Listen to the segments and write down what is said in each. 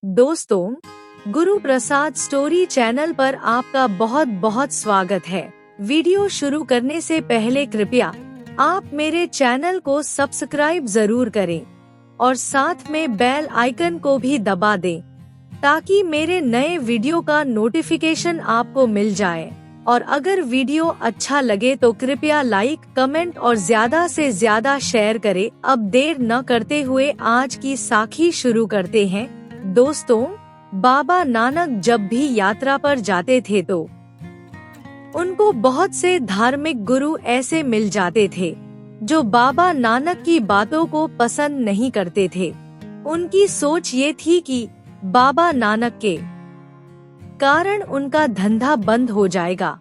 दोस्तों, Guru Prasad story channel पर आपका बहुत बहुत स्वागत है। वीडियो शुरू करने से पहले कृपया आप मेरे चैनल को सब्सक्राइब जरूर करें और साथ में बेल आइकन को भी दबा दें ताकि मेरे नए वीडियो का नोटिफिकेशन आपको मिल जाए। और अगर वीडियो अच्छा लगे तो कृपया लाइक, कमेंट और ज्यादा से ज्यादा शेयर करें। अब देर न करते हुए आज की साखी शुरू करते हैं। दोस्तों, बाबा नानक जब भी यात्रा पर जाते थे तो उनको बहुत से धार्मिक गुरु ऐसे मिल जाते थे जो बाबा नानक की बातों को पसंद नहीं करते थे। उनकी सोच ये थी कि बाबा नानक के कारण उनका धंधा बंद हो जाएगा,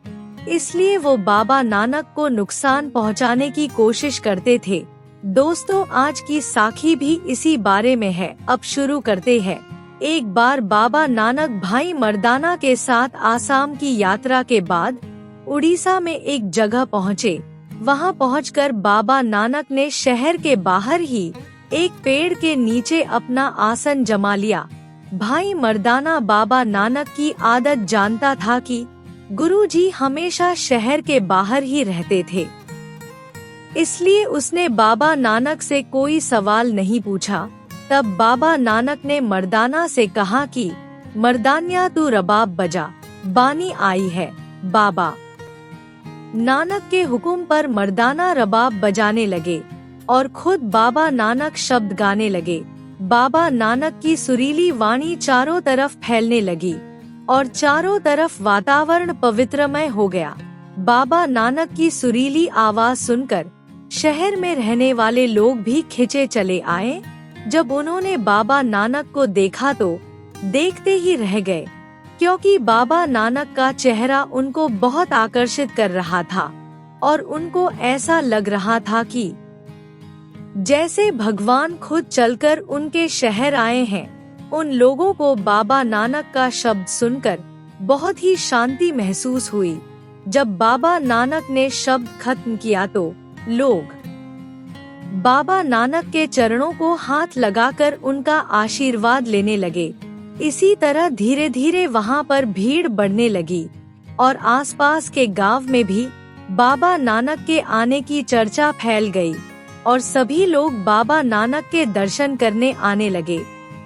इसलिए वो बाबा नानक को नुकसान पहुंचाने की कोशिश करते थे। दोस्तों, आज की साखी भी इसी बारे में है। अब शुरू करते हैं। एक बार बाबा नानक भाई मर्दाना के साथ आसाम की यात्रा के बाद उड़ीसा में एक जगह पहुँचे। वहाँ पहुंचकर बाबा नानक ने शहर के बाहर ही एक पेड़ के नीचे अपना आसन जमा लिया। भाई मर्दाना बाबा नानक की आदत जानता था कि गुरुजी हमेशा शहर के बाहर ही रहते थे, इसलिए उसने बाबा नानक से कोई सवाल नहीं पूछा। तब बाबा नानक ने मर्दाना से कहा कि मर्दानिया तू रबाब बजा, बानी आई है। बाबा नानक के हुक्म पर मर्दाना रबाब बजाने लगे और खुद बाबा नानक शब्द गाने लगे। बाबा नानक की सुरीली वाणी चारों तरफ फैलने लगी और चारों तरफ वातावरण पवित्रमय हो गया। बाबा नानक की सुरीली आवाज सुनकर शहर में रहने वाले लोग भी खिंचे चले आए। जब उन्होंने बाबा नानक को देखा तो देखते ही रह गए, क्योंकि बाबा नानक का चेहरा उनको बहुत आकर्षित कर रहा था और उनको ऐसा लग रहा था कि जैसे भगवान खुद चलकर उनके शहर आए हैं। उन लोगों को बाबा नानक का शब्द सुनकर बहुत ही शांति महसूस हुई। जब बाबा नानक ने शब्द खत्म किया तो लोग बाबा नानक के चरणों को हाथ लगाकर उनका आशीर्वाद लेने लगे। इसी तरह धीरे धीरे वहाँ पर भीड़ बढ़ने लगी और आसपास के गांव में भी बाबा नानक के आने की चर्चा फैल गई और सभी लोग बाबा नानक के दर्शन करने आने लगे।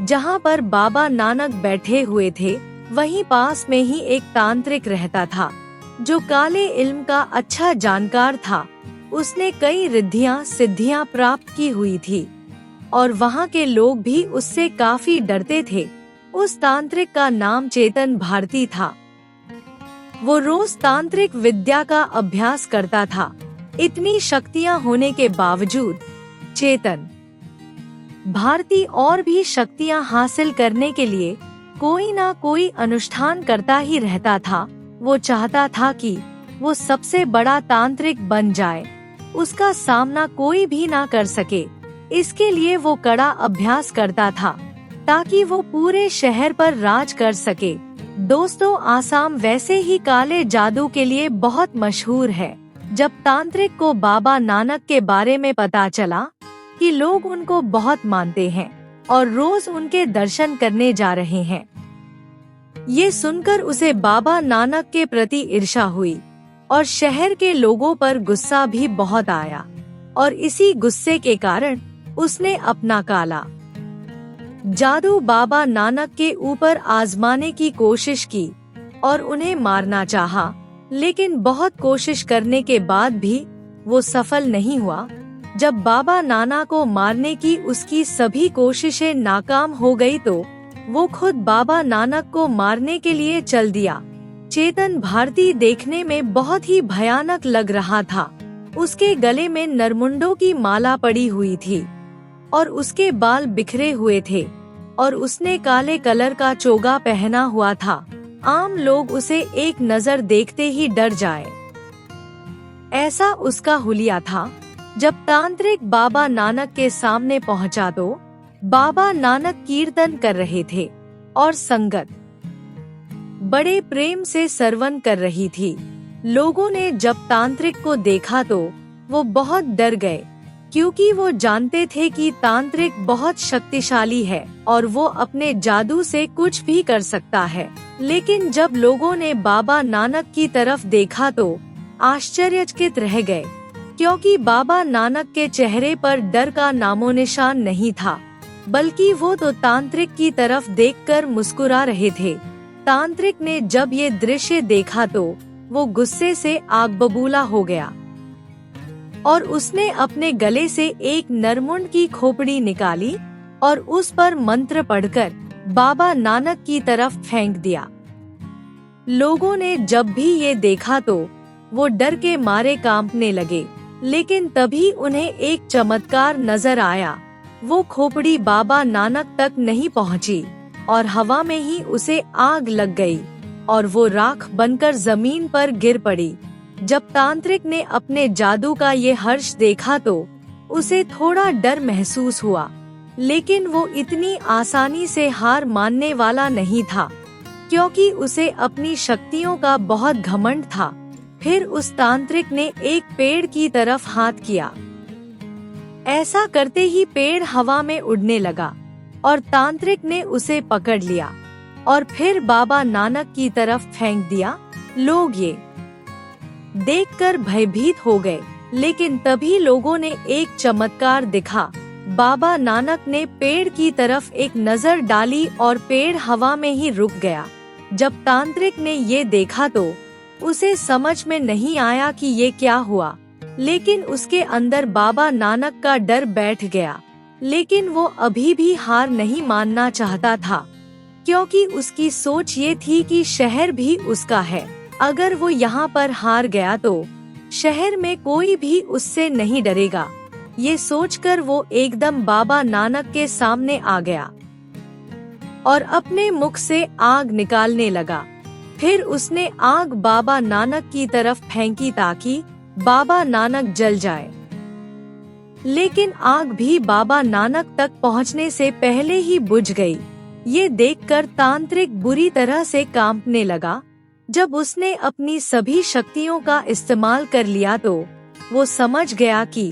जहाँ पर बाबा नानक बैठे हुए थे वहीं पास में ही एक तांत्रिक रहता था जो काले इल्म का अच्छा जानकार था। उसने कई रिद्धियां सिद्धियां प्राप्त की हुई थी और वहाँ के लोग भी उससे काफी डरते थे। उस तांत्रिक का नाम चेतन भारती था। वो रोज तांत्रिक विद्या का अभ्यास करता था। इतनी शक्तियां होने के बावजूद चेतन भारती और भी शक्तियां हासिल करने के लिए कोई ना कोई अनुष्ठान करता ही रहता था। वो चाहता था कि वो सबसे बड़ा तांत्रिक बन जाए, उसका सामना कोई भी ना कर सके। इसके लिए वो कड़ा अभ्यास करता था ताकि वो पूरे शहर पर राज कर सके। दोस्तों, आसाम वैसे ही काले जादू के लिए बहुत मशहूर है। जब तांत्रिक को बाबा नानक के बारे में पता चला कि लोग उनको बहुत मानते हैं और रोज उनके दर्शन करने जा रहे हैं, ये सुनकर उसे बाबा नानक के प्रति ईर्ष्या हुई और शहर के लोगों पर गुस्सा भी बहुत आया। और इसी गुस्से के कारण उसने अपना काला जादू बाबा नानक के ऊपर आजमाने की कोशिश की और उन्हें मारना चाहा, लेकिन बहुत कोशिश करने के बाद भी वो सफल नहीं हुआ। जब बाबा नानक को मारने की उसकी सभी कोशिशें नाकाम हो गई तो वो खुद बाबा नानक को मारने के लिए चल दिया। चेतन भारती देखने में बहुत ही भयानक लग रहा था। उसके गले में नरमुंडों की माला पड़ी हुई थी और उसके बाल बिखरे हुए थे और उसने काले कलर का चोगा पहना हुआ था। आम लोग उसे एक नजर देखते ही डर जाए, ऐसा उसका हुलिया था। जब तांत्रिक बाबा नानक के सामने पहुंचा तो बाबा नानक कीर्तन कर रहे थे और संगत बड़े प्रेम से सरवन कर रही थी। लोगों ने जब तांत्रिक को देखा तो वो बहुत डर गए। क्योंकि वो जानते थे कि तांत्रिक बहुत शक्तिशाली है और वो अपने जादू से कुछ भी कर सकता है। लेकिन जब लोगों ने बाबा नानक की तरफ देखा तो आश्चर्यचकित रह गए, क्योंकि बाबा नानक के चेहरे पर डर का नामो निशान नहीं था, बल्कि वो तो तांत्रिक की तरफ देखकर मुस्कुरा रहे थे। तांत्रिक ने जब ये दृश्य देखा तो वो गुस्से से आग बबूला हो गया और उसने अपने गले से एक नरमुंड की खोपड़ी निकाली और उस पर मंत्र पढ़कर बाबा नानक की तरफ फेंक दिया। लोगों ने जब भी ये देखा तो वो डर के मारे कांपने लगे, लेकिन तभी उन्हें एक चमत्कार नजर आया। वो खोपड़ी बाबा नानक तक नहीं पहुंची और हवा में ही उसे आग लग गई और वो राख बनकर जमीन पर गिर पड़ी। जब तांत्रिक ने अपने जादू का ये हर्ष देखा तो उसे थोड़ा डर महसूस हुआ, लेकिन वो इतनी आसानी से हार मानने वाला नहीं था, क्योंकि उसे अपनी शक्तियों का बहुत घमंड था। फिर उस तांत्रिक ने एक पेड़ की तरफ हाथ किया। ऐसा करते ही पेड़ हवा में उड़ने लगा और तांत्रिक ने उसे पकड़ लिया और फिर बाबा नानक की तरफ फेंक दिया। लोग ये देखकर भयभीत हो गए, लेकिन तभी लोगों ने एक चमत्कार दिखा। बाबा नानक ने पेड़ की तरफ एक नजर डाली और पेड़ हवा में ही रुक गया। जब तांत्रिक ने ये देखा तो उसे समझ में नहीं आया कि ये क्या हुआ, लेकिन उसके अंदर बाबा नानक का डर बैठ गया। लेकिन वो अभी भी हार नहीं मानना चाहता था, क्योंकि उसकी सोच ये थी कि शहर भी उसका है। अगर वो यहाँ पर हार गया तो शहर में कोई भी उससे नहीं डरेगा। ये सोचकर वो एकदम बाबा नानक के सामने आ गया और अपने मुख से आग निकालने लगा। फिर उसने आग बाबा नानक की तरफ फेंकी ताकि बाबा नानक जल जाए, लेकिन आग भी बाबा नानक तक पहुँचने से पहले ही बुझ गई। ये देखकर तांत्रिक बुरी तरह से कांपने लगा। जब उसने अपनी सभी शक्तियों का इस्तेमाल कर लिया तो वो समझ गया कि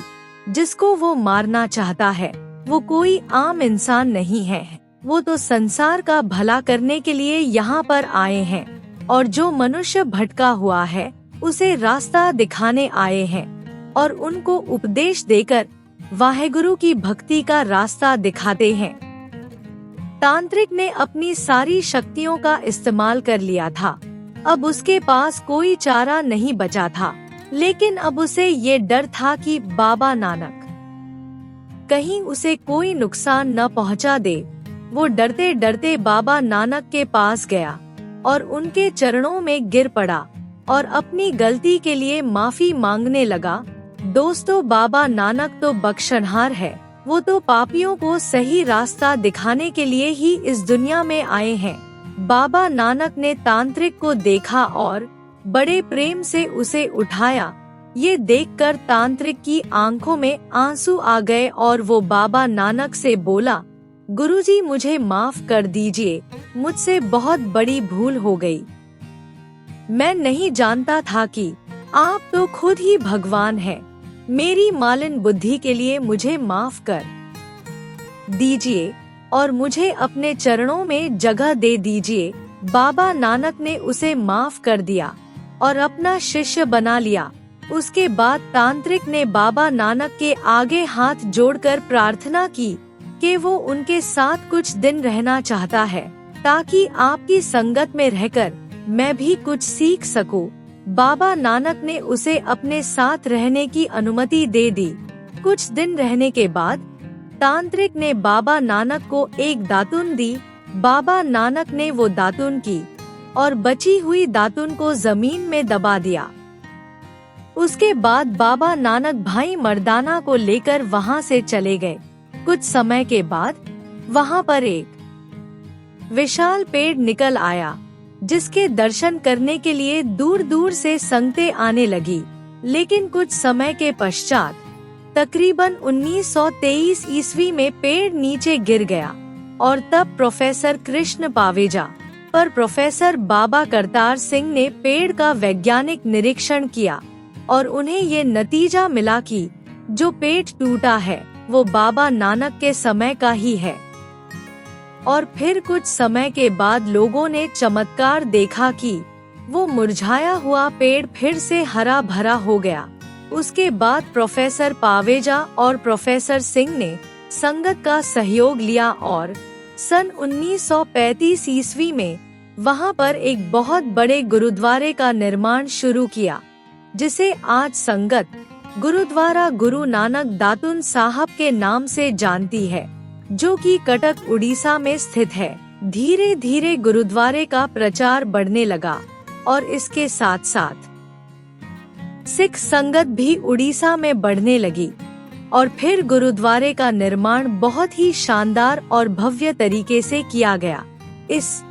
जिसको वो मारना चाहता है वो कोई आम इंसान नहीं है, वो तो संसार का भला करने के लिए यहाँ पर आए हैं और जो मनुष्य भटका हुआ है उसे रास्ता दिखाने आए हैं और उनको उपदेश देकर वाहेगुरु की भक्ति का रास्ता दिखाते हैं। तांत्रिक ने अपनी सारी शक्तियों का इस्तेमाल कर लिया था। अब उसके पास कोई चारा नहीं बचा था, लेकिन अब उसे ये डर था कि बाबा नानक कहीं उसे कोई नुकसान न पहुंचा दे। वो डरते डरते बाबा नानक के पास गया और उनके चरणों में गिर पड़ा और अपनी गलती के लिए माफी मांगने लगा। दोस्तों, बाबा नानक तो बख्शनहार है। वो तो पापियों को सही रास्ता दिखाने के लिए ही इस दुनिया में आए हैं। बाबा नानक ने तांत्रिक को देखा और बड़े प्रेम से उसे उठाया। ये देखकर तांत्रिक की आंखों में आंसू आ गए और वो बाबा नानक से बोला, गुरुजी मुझे माफ कर दीजिए, मुझसे बहुत बड़ी भूल हो गई। मैं नहीं जानता था कि आप तो खुद ही भगवान हैं। मेरी मालिन बुद्धि के लिए मुझे माफ कर दीजिए और मुझे अपने चरणों में जगह दे दीजिए। बाबा नानक ने उसे माफ कर दिया और अपना शिष्य बना लिया। उसके बाद तांत्रिक ने बाबा नानक के आगे हाथ जोड़कर प्रार्थना की कि वो उनके साथ कुछ दिन रहना चाहता है, ताकि आपकी संगत में रहकर मैं भी कुछ सीख सकूं। बाबा नानक ने उसे अपने साथ रहने की अनुमति दे दी। कुछ दिन रहने के बाद तांत्रिक ने बाबा नानक को एक दातुन दी। बाबा नानक ने वो दातुन की और बची हुई दातुन को जमीन में दबा दिया। उसके बाद बाबा नानक भाई मर्दाना को लेकर वहाँ से चले गए। कुछ समय के बाद वहाँ पर एक विशाल पेड़ निकल आया, जिसके दर्शन करने के लिए दूर दूर से संगतें आने लगी। लेकिन कुछ समय के पश्चात तकरीबन 1923 ईस्वी में पेड़ नीचे गिर गया और तब प्रोफेसर कृष्ण पावेजा पर प्रोफेसर बाबा करतार सिंह ने पेड़ का वैज्ञानिक निरीक्षण किया और उन्हें ये नतीजा मिला कि जो पेट टूटा है वो बाबा नानक के समय का ही है। और फिर कुछ समय के बाद लोगों ने चमत्कार देखा कि वो मुरझाया हुआ पेड़ फिर से हरा भरा हो गया। उसके बाद प्रोफेसर पावेजा और प्रोफेसर सिंह ने संगत का सहयोग लिया और सन 1935 ईस्वी में वहां पर एक बहुत बड़े गुरुद्वारे का निर्माण शुरू किया, जिसे आज संगत गुरुद्वारा गुरु नानक दातुन साहब के नाम से जानती है, जो कि कटक उड़ीसा में स्थित है। धीरे धीरे गुरुद्वारे का प्रचार बढ़ने लगा और इसके साथ साथ सिख संगत भी उड़ीसा में बढ़ने लगी और फिर गुरुद्वारे का निर्माण बहुत ही शानदार और भव्य तरीके से किया गया। इस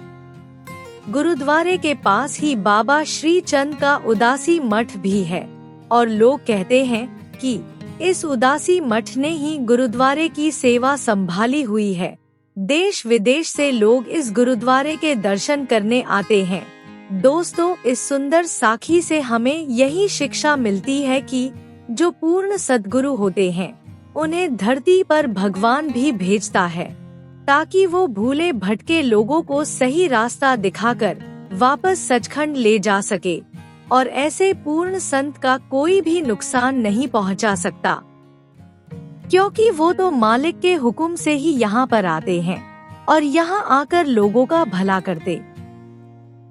गुरुद्वारे के पास ही बाबा श्री चंद का उदासी मठ भी है और लोग कहते हैं कि इस उदासी मठ ने ही गुरुद्वारे की सेवा संभाली हुई है। देश विदेश से लोग इस गुरुद्वारे के दर्शन करने आते हैं। दोस्तों, इस सुंदर साखी से हमें यही शिक्षा मिलती है कि जो पूर्ण सद्गुरु होते हैं उन्हें धरती पर भगवान भी भेजता है, ताकि वो भूले भटके लोगों को सही रास्ता दिखाकर वापस सचखंड ले जा सके। और ऐसे पूर्ण संत का कोई भी नुकसान नहीं पहुंचा सकता, क्योंकि वो तो मालिक के हुक्म से ही यहाँ पर आते हैं और यहाँ आकर लोगों का भला करते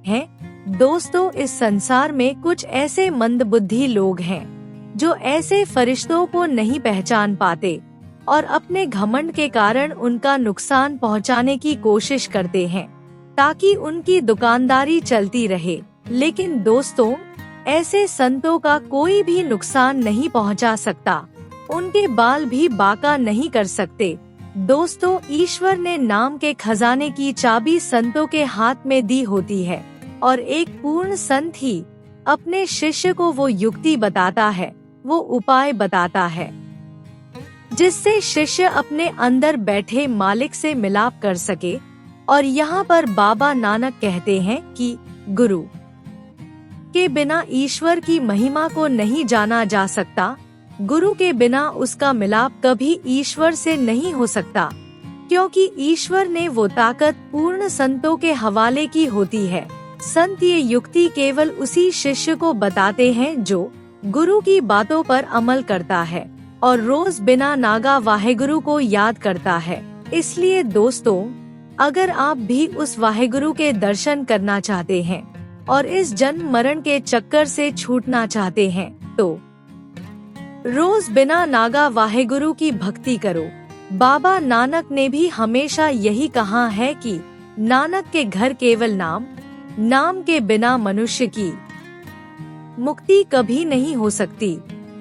हैं। दोस्तों, इस संसार में कुछ ऐसे मंदबुद्धि लोग हैं जो ऐसे फरिश्तों को नहीं पहचान पाते और अपने घमंड के कारण उनका नुकसान पहुंचाने की कोशिश करते हैं, ताकि उनकी दुकानदारी चलती रहे। लेकिन दोस्तों, ऐसे संतों का कोई भी नुकसान नहीं पहुंचा सकता, उनके बाल भी बांका नहीं कर सकते। दोस्तों, ईश्वर ने नाम के खजाने की चाबी संतों के हाथ में दी होती है और एक पूर्ण संत ही अपने शिष्य को वो युक्ति बताता है, वो उपाय बताता है, जिससे शिष्य अपने अंदर बैठे मालिक से मिलाप कर सके। और यहाँ पर बाबा नानक कहते हैं कि गुरु के बिना ईश्वर की महिमा को नहीं जाना जा सकता, गुरु के बिना उसका मिलाप कभी ईश्वर से नहीं हो सकता, क्योंकि ईश्वर ने वो ताकत पूर्ण संतों के हवाले की होती है। संत ये युक्ति केवल उसी शिष्य को बताते हैं जो गुरु की बातों पर अमल करता है और रोज बिना नागा वाहेगुरु को याद करता है। इसलिए दोस्तों, अगर आप भी उस वाहेगुरु के दर्शन करना चाहते हैं और इस जन्म मरण के चक्कर से छूटना चाहते हैं, तो रोज बिना नागा वाहेगुरु की भक्ति करो। बाबा नानक ने भी हमेशा यही कहा है कि नानक के घर केवल नाम, नाम के बिना मनुष्य की मुक्ति कभी नहीं हो सकती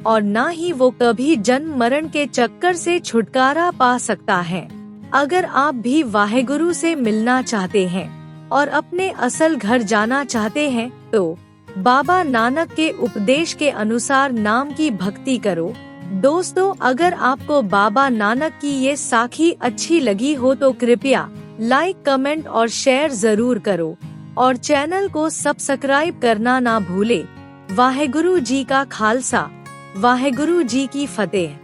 और न ही वो कभी जन्म मरण के चक्कर से छुटकारा पा सकता है। अगर आप भी वाहेगुरु से मिलना चाहते हैं और अपने असल घर जाना चाहते हैं, तो बाबा नानक के उपदेश के अनुसार नाम की भक्ति करो। दोस्तों, अगर आपको बाबा नानक की ये साखी अच्छी लगी हो तो कृपया लाइक, कमेंट और शेयर जरूर करो और चैनल को सब्सक्राइब करना ना भूले। वाहेगुरु जी का खालसा, वाहेगुरु जी की फतेह।